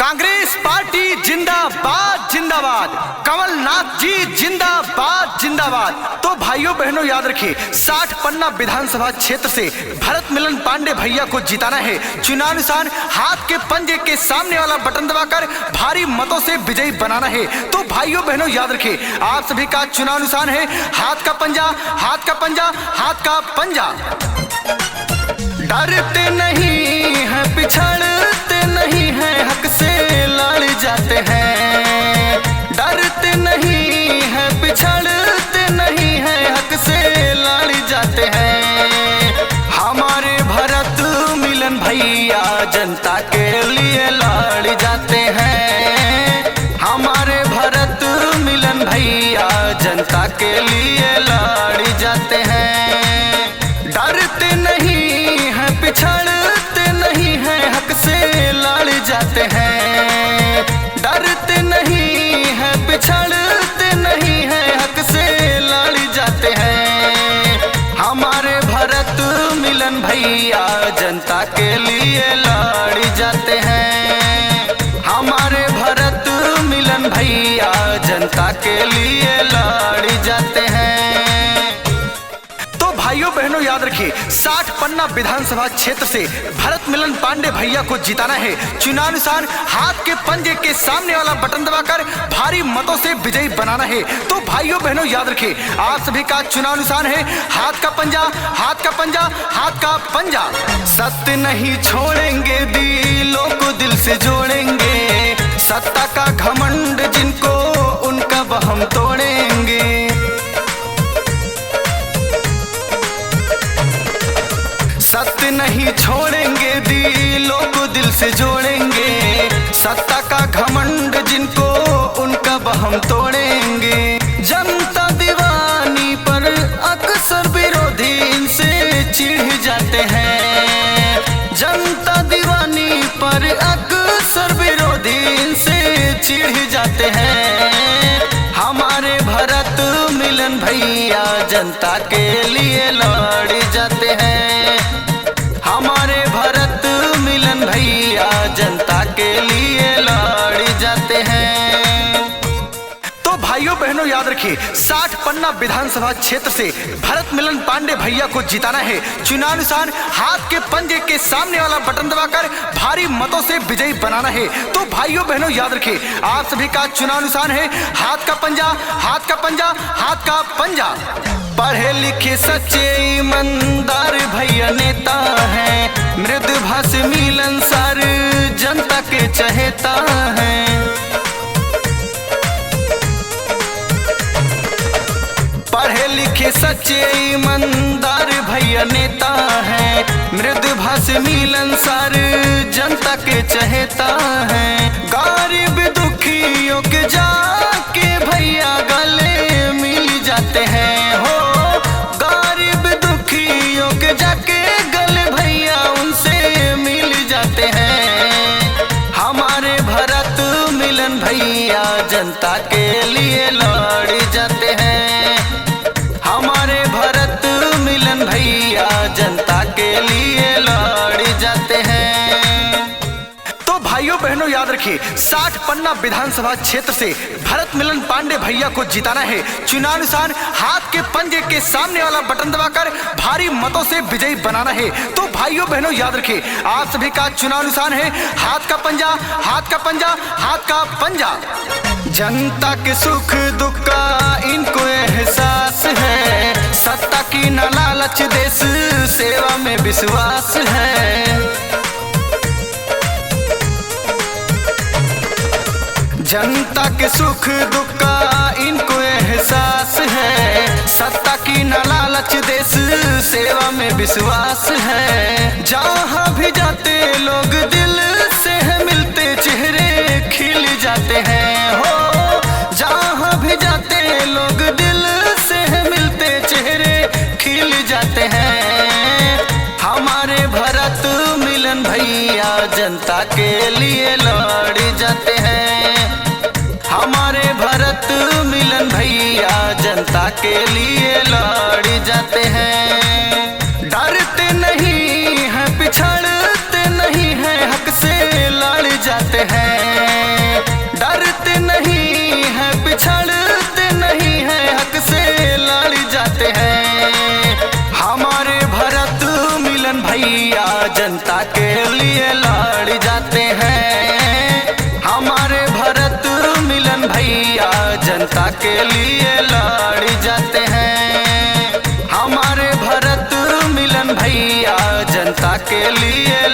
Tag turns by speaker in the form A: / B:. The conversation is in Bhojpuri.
A: कांग्रेस पार्टी जिंदाबाद जिंदाबाद, कमलनाथ जी जिंदाबाद जिंदाबाद। तो भाइयों बहनों याद रखिए, 60 पन्ना विधानसभा क्षेत्र से भरत मिलन पांडे भैया को जिताना है। चुनावानुसार हाथ के पंजे के सामने वाला बटन दबाकर भारी मतों से विजयी बनाना है। तो भाइयों बहनों याद रखिए, आप सभी का चुनावानुसार है हाथ का पंजा, हाथ का पंजा, हाथ का पंजा। डरते नहीं है, पिछड़ते नहीं है, हक से लड़ जाते हैं। डरते नहीं है, पिछड़ते नहीं है, हक से लड़ जाते हैं। हमारे भरत मिलन भैया जनता के लिए लड़ जाते हैं। हमारे भरत मिलन भैया जनता के लिए लड़ जाते हैं। डरते नहीं है, पिछड़ते नहीं है, हक से लड़ जाते हैं। डरते नहीं है, पिछड़ते नहीं है, हक से लड़ जाते हैं। हमारे भरत मिलन भैया जनता के लिए लड़ जाते हैं। हमारे भरत मिलन भैया जनता के लिए लड़ जाते हैं। भाइयों बहनों याद रखिए, 60 पन्ना विधानसभा क्षेत्र से भरत मिलन पांडे भैया को जिताना है। चुनावानुसार हाथ के पंजे के सामने वाला बटन दबाकर भारी मतों से विजयी बनाना है। तो भाइयों बहनों याद रखिए, आप सभी का चुनावानुसार है हाथ का पंजा, हाथ का पंजा, हाथ का पंजा। सत्य नहीं छोड़ेंगे, दिलों को दिल से जोड़ेंगे। सत्ता का घमंड जिनको, उनका वहम तोड़ेंगे। सत्य नहीं छोड़ेंगे, दिलों को दिल से जोड़ेंगे। सत्ता का घमंड जिनको, उनका वहम तोड़ेंगे। जनता दीवानी पर अक्सर विरोधी इनसे चिढ़ जाते हैं। जनता दीवानी पर अक्सर विरोधी इनसे चिढ़ जाते हैं। हमारे भरत मिलन भैया जनता के लिए लड़ जाते हैं। हमारे भरत मिलन भैया जनता के लिए लड़ जाते हैं। तो भाइयों बहनों याद रखिए, 60 पन्ना विधानसभा क्षेत्र से भरत मिलन पांडे भैया को जिताना है। चुनावानुसार हाथ के पंजे के सामने वाला बटन दबाकर भारी मतों से विजयी बनाना है। तो भाइयों बहनों याद रखिए, आप सभी का चुनावानुसार है हाथ का पंजा, हाथ का पंजा, हाथ का पंजा। पढ़े लिखे सच्चे ईमानदार भैया नेता हैं। मृदुभाषी मिलनसार जनता के चहेता हैं। पढ़े लिखे सच्चे ईमानदार भैया नेता हैं। मृदुभाषी मिलनसार जनता के चहेता हैं। गरीब दुखियों के जाके भैया गले मिल जाते हैं। हो गरीब दुखियों के जाके गले भैया उनसे मिल जाते हैं। हमारे भरत मिलन भैया जनता के लिए लड़ जाते हैं। हमारे भरत मिलन भैया जनता के लिए लड़ जाते हैं। तो भाइयों बहनों याद रखिए, 60 पन्ना विधानसभा क्षेत्र से भरत मिलन पांडे भैया को जिताना है। चुनावानुसार हाथ के पंजे के सामने वाला बटन दबाकर भारी मतों से विजयी बनाना है। तो भाइयों बहनों याद रखिए, आप सभी का चुनावानुसार है हाथ का पंजा, हाथ का पंजा, हाथ का पंजा। जनता के सुख दुख का इनको एहसास है। सत्ता की न लालच, देश सेवा में विश्वास है। जनता के सुख दुख का इनको एहसास है। सत्ता की न लालच, देश सेवा में विश्वास है। जहाँ भी जाते लोग दिल से है मिलते, चेहरे खिल जाते हैं। हो जहाँ भी जाते लोग दिल से है मिलते, चेहरे खिल जाते हैं। हमारे भरत मिलन भैया जनता के लिए लड़ जाते हैं। हमारे भरत मिलन भैया जनता के लिए लड़ जाते हैं। डरते नहीं है, पिछड़ते नहीं है, हक से लड़ जाते हैं। हारते नहीं है, पिछड़ते नहीं है, हक से लड़ जाते हैं। हमारे भरत मिलन भैया जनता के लिए लड़ जाते हैं। हमारे भरत मिलन भैया जनता के लिए लड़ जाते हैं। हमारे भरत मिलन भैया जनता के लिए